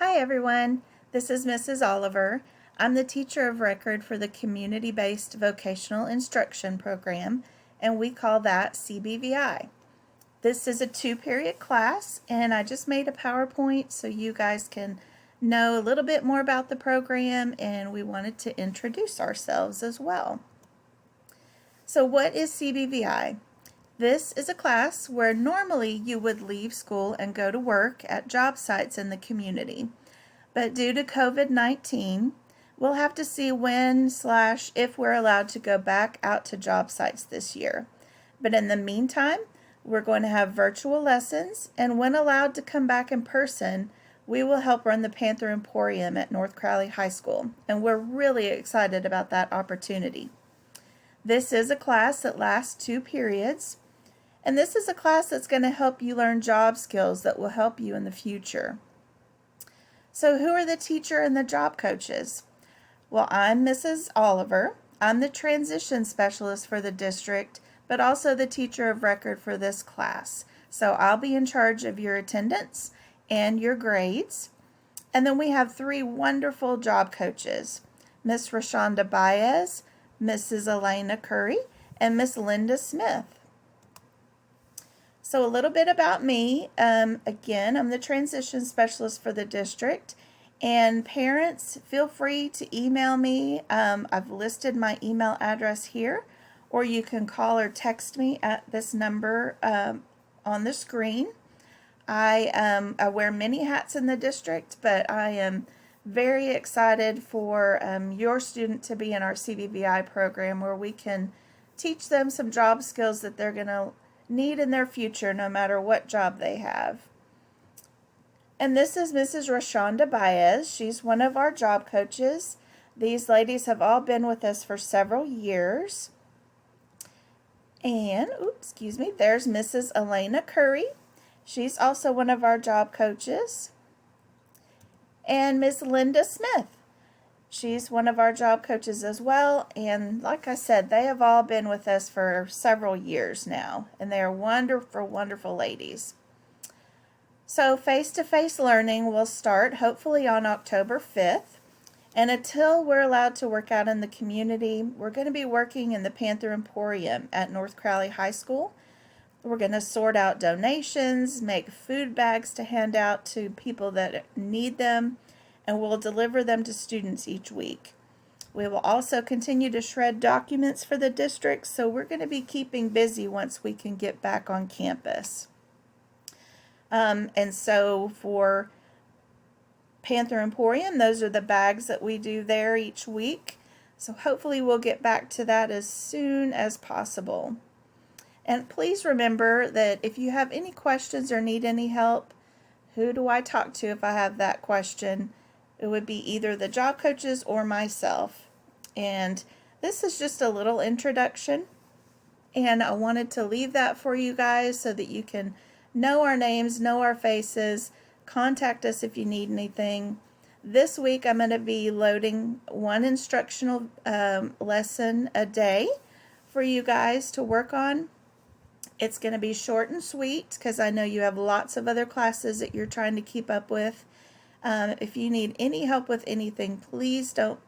Hi everyone, this is Mrs. Oliver. I'm the teacher of record for the Community-Based Vocational Instruction Program, and we call that CBVI. This is a 2-period class, and I just made a PowerPoint so you guys can know a little bit more about the program, and we wanted to introduce ourselves as well. So what is CBVI? This is a class where normally you would leave school and go to work at job sites in the community. But due to COVID-19, we'll have to see when/if we're allowed to go back out to job sites this year. But in the meantime, we're going to have virtual lessons, and when allowed to come back in person, we will help run the Panther Emporium at North Crowley High School, and we're really excited about that opportunity. This is a class that lasts 2 periods. And this is a class that's going to help you learn job skills that will help you in the future. So who are the teacher and the job coaches? Well, I'm Mrs. Oliver. I'm the transition specialist for the district, but also the teacher of record for this class. So I'll be in charge of your attendance and your grades. And then we have 3 wonderful job coaches, Miss Rashonda Baez, Mrs. Elena Curry, and Miss Linda Smith. So a little bit about me. Again, I'm the transition specialist for the district, and parents, feel free to email me. I've listed my email address here, or you can call or text me at this number on the screen. I wear many hats in the district, but I am very excited for your student to be in our CBVI program, where we can teach them some job skills that they're going to need in their future, no matter what job they have. And this is Mrs. Rashonda Baez. She's one of our job coaches. These ladies have all been with us for several years. And, there's Mrs. Elena Curry. She's also one of our job coaches. And Miss Linda Smith. She's one of our job coaches as well, and like I said, they have all been with us for several years now, and they are wonderful, wonderful ladies. So face-to-face learning will start hopefully on October 5th, and until we're allowed to work out in the community, we're going to be working in the Panther Emporium at North Crowley High School. We're going to sort out donations, make food bags to hand out to people that need them, and we'll deliver them to students each week. We will also continue to shred documents for the district, so we're going to be keeping busy once we can get back on campus. And so for Panther Emporium, those are the bags that we do there each week. So hopefully we'll get back to that as soon as possible. And please remember that if you have any questions or need any help, who do I talk to if I have that question? It would be either the job coaches or myself. And this is just a little introduction, and I wanted to leave that for you guys so that you can know our names, know our faces, contact us if you need anything. This week I'm going to be loading 1 instructional lesson a day for you guys to work on. It's going to be short and sweet because I know you have lots of other classes that you're trying to keep up with. If you need any help with anything, please don't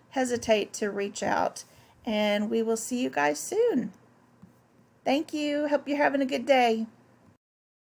hesitate to reach out, and we will see you guys soon. Thank you. Hope you're having a good day.